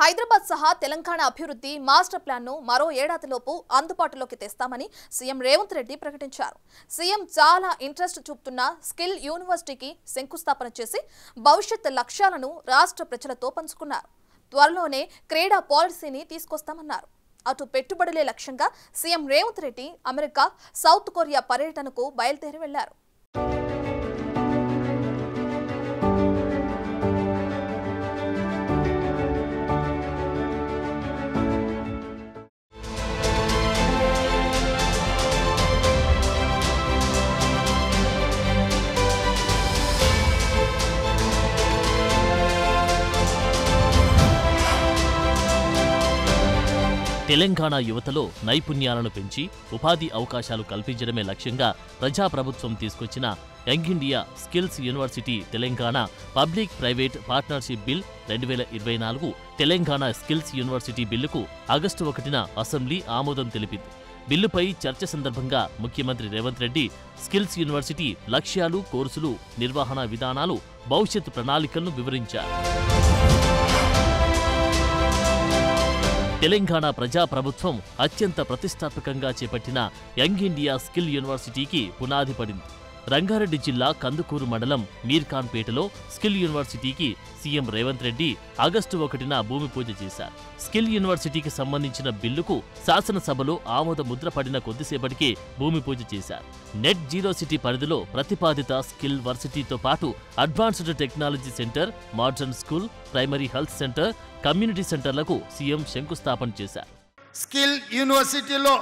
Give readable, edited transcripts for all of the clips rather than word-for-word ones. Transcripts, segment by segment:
హైదరాబాద్ సహా తెలంగాణ అభివృద్ధి master plan ను మరో ఏడాదిలోపు అందుబాటులోకి తెస్తామని సీఎం రేవంత్ రెడ్డి ప్రకటించారు. సీఎం చాలా ఇంట్రెస్ట్ చూపుతున్న స్కిల్ యూనివర్సిటీకి శంకుస్థాపన చేసి భవిష్యత్ లక్ష్యాలను రాష్ట్ర ప్రజలతో పంచుకున్నారు. త్వరలోనే క్రీడా పాలసీని తీసుకొస్తామన్నారు. అటు పెట్టుబడులే లక్ష్యంగా CM Revanth Reddy America, south Korea పర్యటనకు బయలుదేరి వెళ్లారు. తెలంగాణ యువతలో నైపుణ్యాలను పెంచి ఉపాధి అవకాశాలు కల్పించడమే లక్ష్యంగా ప్రజాప్రభుత్వం తీసుకొచ్చిన young India skills university Telangana public private partnership bill 2024 Telangana skills university బిల్లుకు ఆగస్టు 1న అసెంబ్లీ ఆమోదం తెలిపింది. బిల్లుపై చర్చ సందర్భంగా ముఖ్యమంత్రి రేవంత్ రెడ్డి స్కిల్స్ యూనివర్సిటీ లక్ష్యాలు, కోర్సులు, నిర్వహణ విధానాలు, భవిష్యత్ ప్రణాళికలను వివరించారు. తెలంగాణ ప్రజాప్రభుత్వం అత్యంత ప్రతిష్టాత్మకంగా చేపట్టిన యంగ్ ఇండియా స్కిల్ యూనివర్సిటీకి పునాది పడింది. రంగారెడ్డి జిల్లా కందుకూరు మండలం మీర్ఖాన్పేటలో స్కిల్ యూనివర్సిటీకి సీఎం రేవంత్ రెడ్డి ఆగస్టు 1న భూమి పూజ చేశారు. స్కిల్ యూనివర్సిటీకి సంబంధించిన బిల్లుకు శాసనసభలో ఆమోద ముద్ర పడిన కొద్దిసేపటికే భూమి పూజ చేశారు. నెట్ జీరో సిటీ పరిధిలో ప్రతిపాదిత స్కిల్ వర్సిటీతో పాటు advanced technology centre, modern school, primary health centre, community సెంటర్లకు సీఎం శంకుస్థాపన చేశారు. స్కిల్ యూనివర్సిటీలో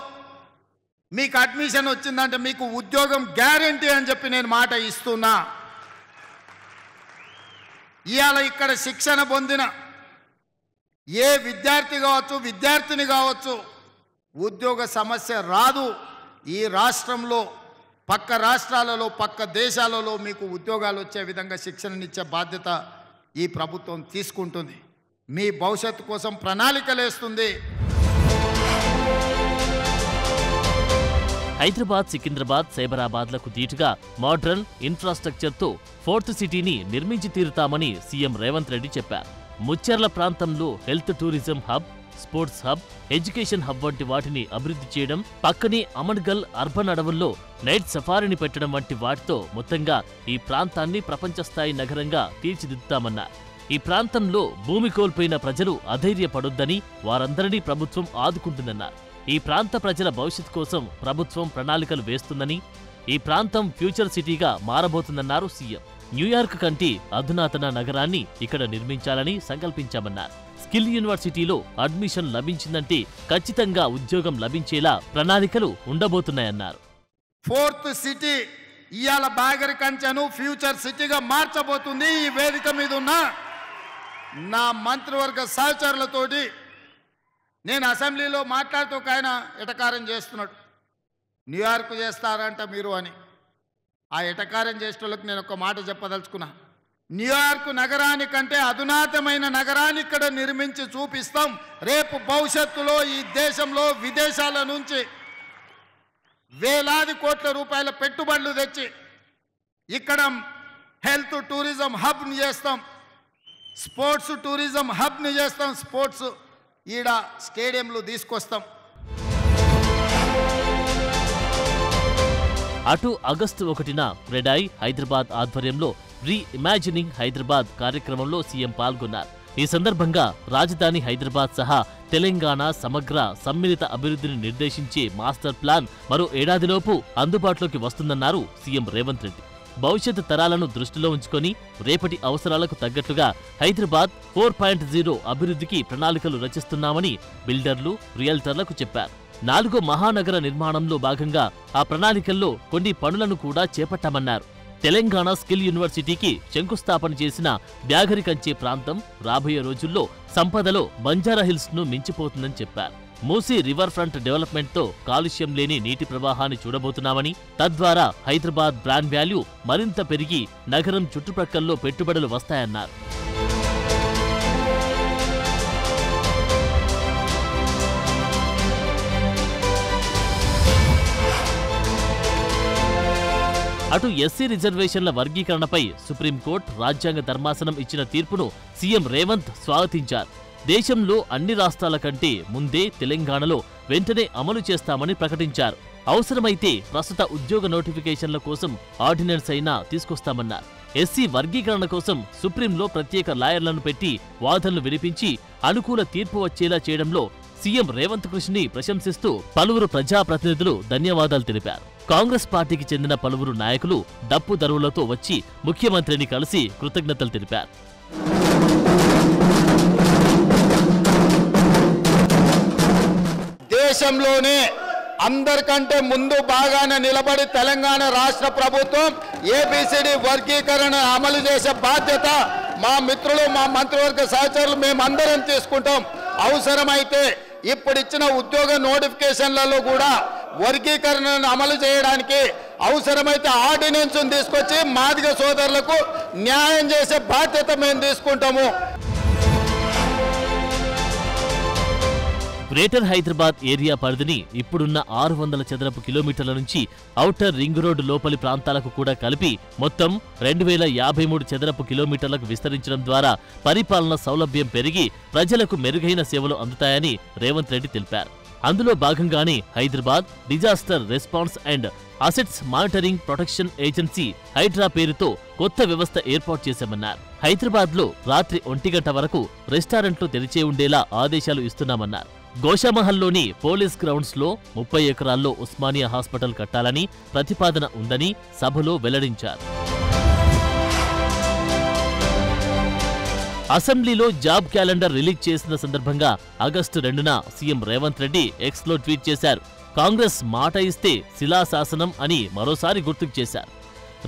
మీకు అడ్మిషన్ వచ్చిందంటే మీకు ఉద్యోగం గ్యారెంటీ అని చెప్పి నేను మాట ఇస్తున్నా. ఇవాళ ఇక్కడ శిక్షణ పొందిన ఏ విద్యార్థి కావచ్చు, విద్యార్థిని కావచ్చు, ఉద్యోగ సమస్య రాదు. ఈ రాష్ట్రంలో, పక్క రాష్ట్రాలలో, పక్క దేశాలలో మీకు ఉద్యోగాలు వచ్చే విధంగా శిక్షణనిచ్చే బాధ్యత ఈ ప్రభుత్వం తీసుకుంటుంది. మీ భవిష్యత్తు కోసం ప్రణాళికలేస్తుంది. హైదరాబాద్, సికింద్రాబాద్, సైబరాబాద్లకు ధీటుగా మోడ్రన్ ఇన్ఫ్రాస్ట్రక్చర్తో 4th సిటీని నిర్మించి తీరుతామని సీఎం రేవంత్ రెడ్డి చెప్పారు. ముచ్చెర్ల ప్రాంతంలో health tourism hub, sports hub, education hub వంటి వాటిని అభివృద్ధి చేయడం, పక్కనే అమన్గల్ అర్బన్ అడవుల్లో నైట్ సఫారీని పెట్టడం వంటి వాటితో మొత్తంగా ఈ ప్రాంతాన్ని ప్రపంచ స్థాయి నగరంగా తీర్చిదిద్దుతామన్నారు. ఈ ప్రాంతంలో భూమి కోల్పోయిన ప్రజలు అధైర్యపడొద్దని, వారందరినీ ప్రభుత్వం ఆదుకుంటుందన్నారు. ఈ ప్రాంత ప్రజల భవిష్యత్ కోసం ప్రభుత్వం ప్రణాళికలు వేస్తుందని, ఈ ప్రాంతం ఫ్యూచర్ సిటీగా మారబోతుందన్నారు సీఎం. న్యూయార్క్ కంటే అధునాతన నగరాన్ని ఇక్కడ నిర్మించాలని సంకల్పించామన్నారు. స్కిల్ యూనివర్సిటీలో అడ్మిషన్ లభించిందంటే ఖచ్చితంగా ఉద్యోగం లభించేలా ప్రణాళికలు ఉండబోతున్నాయన్నారు. 4th సిటీ ఇవాళ బాగరి కంచెను ఫ్యూచర్ సిటీగా మార్చబోతుంది. ఈ వేదిక మీద ఉన్న నా మంత్రివర్గ సహచరులతోటి నేను అసెంబ్లీలో మాట్లాడుతూ ఒక ఆయన ఎటకారం చేస్తున్నాడు. న్యూయార్క్ చేస్తారంట మీరు అని. ఆ ఎటకారం చేసేటోళ్ళకి నేను ఒక మాట చెప్పదలుచుకున్నా. న్యూయార్క్ నగరానికంటే అధునాతమైన నగరాన్ని ఇక్కడ నిర్మించి చూపిస్తాం. రేపు భవిష్యత్తులో ఈ దేశంలో విదేశాల నుంచి వేలాది కోట్ల రూపాయల పెట్టుబడులు తెచ్చి ఇక్కడ హెల్త్ టూరిజం హబ్ని చేస్తాం, స్పోర్ట్స్ టూరిజం హబ్ని చేస్తాం, స్పోర్ట్స్ ఈడ స్టేడియంలు తీసుకొస్తాం. అటు ఆగస్టు 1న రెడాయ్ హైదరాబాద్ ఆధ్వర్యంలో రీ ఇమాజినింగ్ హైదరాబాద్ కార్యక్రమంలో సీఎం పాల్గొన్నారు. ఈ సందర్భంగా రాజధాని హైదరాబాద్ సహా తెలంగాణ సమగ్ర సమ్మిళిత అభివృద్ధిని నిర్దేశించే మాస్టర్ ప్లాన్ మరో ఏడాదిలోపు అందుబాటులోకి వస్తుందన్నారు సీఎం రేవంత్ రెడ్డి. భవిష్యత్ తరాలను దృష్టిలో ఉంచుకొని రేపటి అవసరాలకు తగ్గట్లుగా హైదరాబాద్ 4.0 అభివృద్ధికి ప్రణాళికలు రచిస్తున్నామని బిల్డర్లు, రియల్టర్లకు చెప్పారు. 4వ మహానగర నిర్మాణంలో భాగంగా ఆ ప్రణాళికల్లో కొన్ని పనులను కూడా చేపట్టామన్నారు. తెలంగాణ స్కిల్ యూనివర్సిటీకి శంకుస్థాపన చేసిన బ్యాగరి కంచే ప్రాంతం రాబోయే రోజుల్లో సంపదలో బంజారాహిల్స్ ను మించిపోతుందని చెప్పారు. మూసీ రివర్ ఫ్రంట్ డెవలప్మెంట్తో కాలుష్యం లేని నీటి ప్రవాహాన్ని చూడబోతున్నామని, తద్వారా హైదరాబాద్ బ్రాండ్ వాల్యూ మరింత పెరిగి నగరం చుట్టుప్రక్కల్లో పెట్టుబడులు వస్తాయన్నారు. అటు ఎస్సీ రిజర్వేషన్ల వర్గీకరణపై సుప్రీంకోర్టు రాజ్యాంగ ధర్మాసనం ఇచ్చిన తీర్పును సీఎం రేవంత్ స్వాగతించారు. దేశంలో అన్ని రాష్ట్రాల కంటే ముందే తెలంగాణలో వెంటనే అమలు చేస్తామని ప్రకటించారు. అవసరమైతే ప్రస్తుత ఉద్యోగ నోటిఫికేషన్ల కోసం ఆర్డినెన్స్ అయినా తీసుకొస్తామన్నారు. ఎస్సీ వర్గీకరణ కోసం సుప్రీంలో ప్రత్యేక లాయర్లను పెట్టి వాదనలు వినిపించి అనుకూల తీర్పు వచ్చేలా చేయడంలో సీఎం రేవంత్ కృషిని ప్రశంసిస్తూ పలువురు ప్రజాప్రతినిధులు ధన్యవాదాలు తెలిపారు. కాంగ్రెస్ పార్టీకి చెందిన పలువురు నాయకులు డప్పు దరువులతో వచ్చి ముఖ్యమంత్రిని కలిసి కృతజ్ఞతలు తెలిపారు. దేశంలోనే అందరికంటే ముందు బాగానే నిలబడి తెలంగాణ రాష్ట్ర ప్రభుత్వం ఏబిసిడి వర్గీకరణ అమలు చేసే బాధ్యత మా మిత్రులు, మా మంత్రివర్గ సహచరులు మేమందరం తీసుకుంటాం. అవసరమైతే ఇప్పుడు ఇచ్చిన ఉద్యోగ నోటిఫికేషన్లలో కూడా వర్గీకరణను అమలు చేయడానికి అవసరమైతే ఆర్డినెన్స్ తీసుకొచ్చి మాదిగ సోదరులకు న్యాయం చేసే బాధ్యత మేము తీసుకుంటాము. గ్రేటర్ హైదరాబాద్ ఏరియా పరిధిని ఇప్పుడున్న 600 చదరపు కిలోమీటర్ల నుంచి ఔటర్ రింగ్ రోడ్డు లోపలి ప్రాంతాలకు కూడా కలిపి మొత్తం 2053 చదరపు కిలోమీటర్లకు విస్తరించడం ద్వారా పరిపాలన సౌలభ్యం పెరిగి ప్రజలకు మెరుగైన సేవలు అందుతాయని రేవంత్ రెడ్డి తెలిపారు. అందులో భాగంగానే Hyderabad disaster response and assets monitoring protection agency Hydraa పేరుతో కొత్త వ్యవస్థ ఏర్పాటు చేశామన్నారు. హైదరాబాద్లో రాత్రి 1 గంట వరకు రెస్టారెంట్లు తెరిచే ఉండేలా ఆదేశాలు ఇస్తున్నామన్నారు. గోషామహల్లోని పోలీస్ గ్రౌండ్స్ లో 30 ఎకరాల్లో ఉస్మానియా హాస్పిటల్ కట్టాలని ప్రతిపాదన ఉందని సభలో వెల్లడించారు. అసెంబ్లీలో జాబ్ క్యాలెండర్ రిలీజ్ చేసిన సందర్భంగా ఆగస్టు 2న సీఎం రేవంత్ రెడ్డి ఎక్స్లో ట్వీట్ చేశారు. కాంగ్రెస్ మాట ఇస్తే శిలాశాసనం అని మరోసారి గుర్తుకు చేశారు.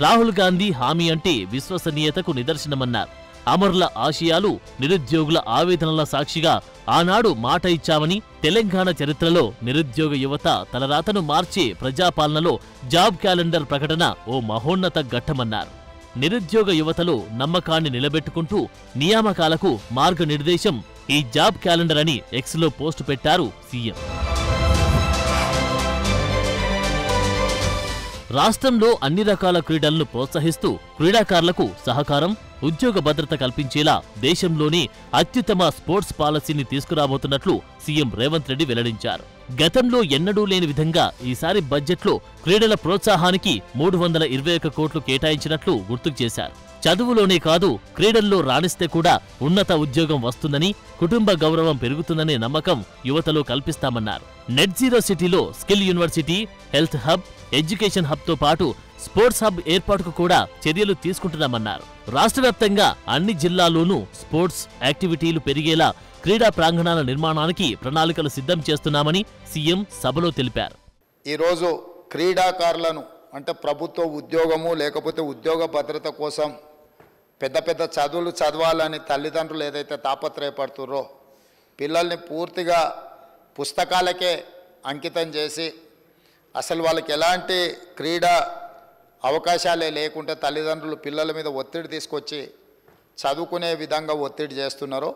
రాహుల్ గాంధీ హామీ అంటే విశ్వసనీయతకు నిదర్శనమన్నారు. అమరుల ఆశయాలు, నిరుద్యోగుల ఆవేదనల సాక్షిగా ఆనాడు మాట ఇచ్చామని, తెలంగాణ చరిత్రలో నిరుద్యోగ యువత తలరాతను మార్చే ప్రజాపాలనలో జాబ్ క్యాలెండర్ ప్రకటన ఓ మహోన్నత ఘట్టమన్నారు. నిరుద్యోగ యువతలో నమ్మకాన్ని నిలబెట్టుకుంటూ నియామకాలకు మార్గనిర్దేశం ఈ జాబ్ క్యాలెండర్ అని ఎక్స్లో పోస్టు పెట్టారు సీఎం. రాష్ట్రంలో అన్ని రకాల క్రీడలను ప్రోత్సహిస్తూ క్రీడాకారులకు సహకారం, ఉద్యోగ భద్రత కల్పించేలా దేశంలోని అత్యుత్తమ స్పోర్ట్స్ పాలసీని తీసుకురాబోతున్నట్లు సీఎం రేవంత్ రెడ్డి వెల్లడించారు. గతంలో ఎన్నడూ లేని విధంగా ఈసారి బడ్జెట్లో క్రీడల ప్రోత్సాహానికి 321 కోట్లు కేటాయించినట్లు గుర్తుకు చేశారు. చదువులోనే కాదు, క్రీడల్లో రాణిస్తే కూడా ఉన్నత ఉద్యోగం వస్తుందని, కుటుంబ గౌరవం పెరుగుతుందనే నమ్మకం యువతలో కల్పిస్తామన్నారు. నెట్ జీరో సిటీలో skill university, health hub, education హబ్తో పాటు స్పోర్ట్స్ హబ్ ఏర్పాటుకు కూడా చర్యలు తీసుకుంటున్నామన్నారు. రాష్ట్ర వ్యాప్తంగా అన్ని జిల్లాల్లోనూ స్పోర్ట్స్ యాక్టివిటీలు పెరిగేలా క్రీడా ప్రాంగణాల నిర్మాణానికి ప్రణాళికలు సిద్ధం చేస్తున్నామని సీఎం సభలో తెలిపారు. ఈరోజు క్రీడాకారులను అంటే ప్రభుత్వ ఉద్యోగము లేకపోతే ఉద్యోగ భద్రత కోసం పెద్ద పెద్ద చదువులు చదవాలని తల్లిదండ్రులు ఏదైతే తాపత్రయపడుతుర్రో పిల్లల్ని పూర్తిగా పుస్తకాలకే అంకితం చేసి అసలు వాళ్ళకి ఎలాంటి క్రీడా అవకాశాలే లేకుంటే తల్లిదండ్రులు పిల్లల మీద ఒత్తిడి తీసుకొచ్చి చదువుకునే విధంగా ఒత్తిడి చేస్తున్నారో,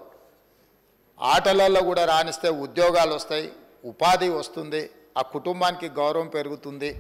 ఆటలలో కూడా రాణిస్తే ఉద్యోగాలు వస్తాయి, ఉపాధి వస్తుంది, ఆ కుటుంబానికి గౌరవం పెరుగుతుంది.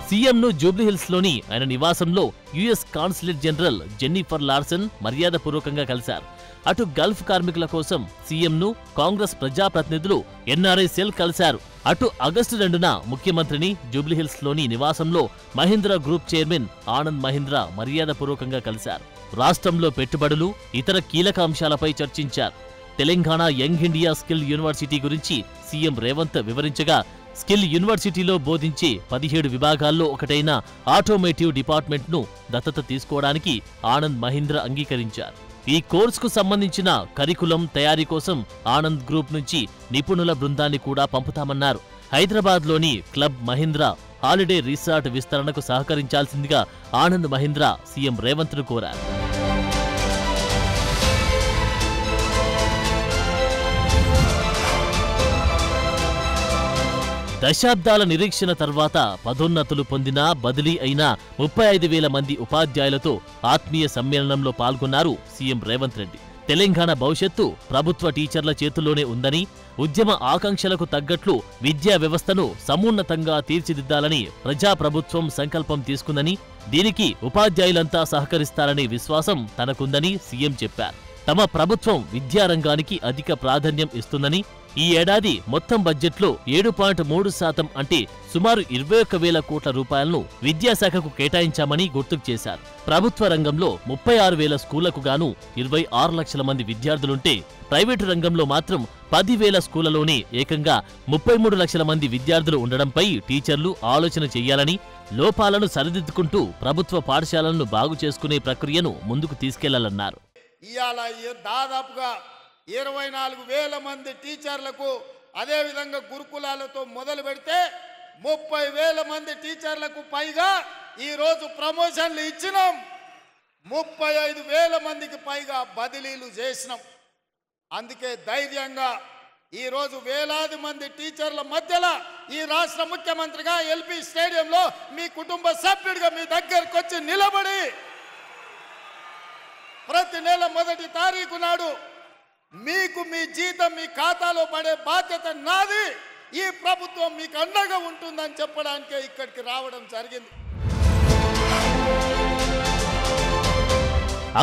సీఎంను జూబ్లీహిల్స్లోని ఆయన నివాసంలో US consulate general Jennifer Larsen మర్యాదపూర్వకంగా కలిశారు. అటు గల్ఫ్ కార్మికుల కోసం సీఎంను కాంగ్రెస్ ప్రజాప్రతినిధులు ఎన్ఆర్ఐ సెల్ కలిశారు. అటు ఆగస్టు 2న ముఖ్యమంత్రిని జూబ్లీహిల్స్లోని నివాసంలో మహీంద్రా గ్రూప్ చైర్మన్ ఆనంద్ మహీంద్రా మర్యాదపూర్వకంగా కలిశారు. రాష్ట్రంలో పెట్టుబడులు, ఇతర కీలక అంశాలపై చర్చించారు. Telangana young India skill university గురించి సీఎం రేవంత్ వివరించగా, స్కిల్ యూనివర్సిటీలో బోధించే 17 విభాగాల్లో ఒకటైన ఆటోమేటివ్ డిపార్ట్మెంట్ను దత్తత తీసుకోవడానికి ఆనంద్ మహీంద్ర అంగీకరించారు. ఈ కోర్సుకు సంబంధించిన కరికులం తయారీ కోసం ఆనంద్ గ్రూప్ నుంచి నిపుణుల బృందాన్ని కూడా పంపుతామన్నారు. హైదరాబాద్లోని క్లబ్ మహీంద్రా హాలిడే రిసార్ట్ విస్తరణకు సహకరించాల్సిందిగా ఆనంద్ మహీంద్రా సీఎం రేవంత్ను కోరారు. దశాబ్దాల నిరీక్షణ తర్వాత పదోన్నతులు పొందిన, బదిలీ అయిన 35,000 మంది ఉపాధ్యాయులతో ఆత్మీయ సమ్మేళనంలో పాల్గొన్నారు సీఎం రేవంత్ రెడ్డి. తెలంగాణ భవిష్యత్తు ప్రభుత్వ టీచర్ల చేతుల్లోనే ఉందని, ఉద్యమ ఆకాంక్షలకు తగ్గట్లు విద్యా వ్యవస్థను సమున్నతంగా తీర్చిదిద్దాలని ప్రజాప్రభుత్వం సంకల్పం తీసుకుందని, దీనికి ఉపాధ్యాయులంతా సహకరిస్తారనే విశ్వాసం తనకుందని సీఎం చెప్పారు. తమ ప్రభుత్వం విద్యారంగానికి అధిక ప్రాధాన్యం ఇస్తుందని, ఈ ఏడాది మొత్తం బడ్జెట్లో 7.3% అంటే సుమారు 21,000 కోట్ల రూపాయలను విద్యాశాఖకు కేటాయించామని గుర్తుకు చేశారు. ప్రభుత్వ రంగంలో 36,000 స్కూళ్లకు గాను 26 లక్షల మంది విద్యార్థులుంటే, ప్రైవేటు రంగంలో మాత్రం 10,000 స్కూళ్లలోనే ఏకంగా 33 లక్షల మంది విద్యార్థులు ఉండడంపై టీచర్లు ఆలోచన చెయ్యాలని, లోపాలను సరిదిద్దుకుంటూ ప్రభుత్వ పాఠశాలలను బాగు చేసుకునే ప్రక్రియను ముందుకు తీసుకెళ్లాలన్నారు. ఇవాళ దాదాపుగా 24,000 మంది టీచర్లకు, అదేవిధంగా గురుకులాలతో మొదలు పెడితే 30,000 మంది టీచర్లకు పైగా ఈరోజు ప్రమోషన్లు ఇచ్చినాం. 35,000 మందికి పైగా బదిలీలు చేసినాం. అందుకే ధైర్యంగా ఈరోజు వేలాది మంది టీచర్ల మధ్యలో ఈ రాష్ట్ర ముఖ్యమంత్రిగా ఎల్పీ స్టేడియంలో మీ కుటుంబ సభ్యుడిగా మీ దగ్గరకు వచ్చి నిలబడి ప్రతి నెల 1వ తారీఖు నాడు మీకు మీ జీతం మీ ఖాతాలో పడే బాధ్యత నాది, ఈ ప్రభుత్వం మీకు అండగా ఉంటుందని చెప్పడానికే ఇక్కడికి రావడం జరిగింది.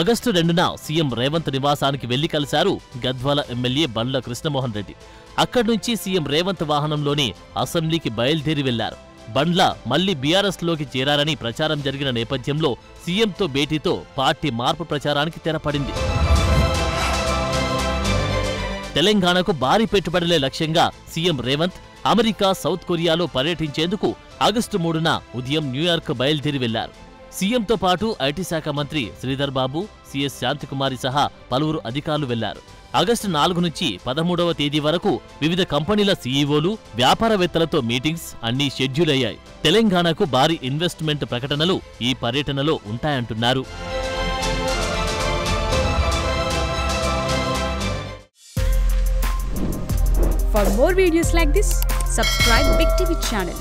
ఆగస్టు 2న సీఎం రేవంత్ నివాసానికి వెళ్లి కలిశారు గద్వాల ఎమ్మెల్యే బండ్ల కృష్ణమోహన్ రెడ్డి. అక్కడి నుంచి సీఎం రేవంత్ వాహనంలోనే అసెంబ్లీకి బయలుదేరి వెళ్లారు. బండ్ల మళ్లీ బీఆర్ఎస్లోకి చేరారని ప్రచారం జరిగిన నేపథ్యంలో సీఎంతో భేటీతో పార్టీ మార్పు ప్రచారానికి తెరపడింది. తెలంగాణకు భారీ పెట్టుబడులే లక్ష్యంగా సీఎం రేవంత్ అమెరికా, సౌత్ కొరియాలో పర్యటించేందుకు ఆగస్టు 3న ఉదయం న్యూయార్క్ బయలుదేరి వెళ్లారు. సీఎంతో పాటు ఐటీ శాఖ మంత్రి శ్రీధర్ బాబు, సీఎస్ శాంతికుమారి సహా పలువురు అధికారులు వెళ్లారు. ఆగస్టు 4 నుంచి 13వ తేదీ వరకు వివిధ కంపెనీల సీఈఓలు, వ్యాపారవేత్తలతో మీటింగ్స్ అన్నీ షెడ్యూల్ అయ్యాయి. తెలంగాణకు భారీ ఇన్వెస్ట్మెంట్ ప్రకటనలు ఈ పర్యటనలో ఉంటాయంటున్నారు. For more videos like this, subscribe Big TV channel.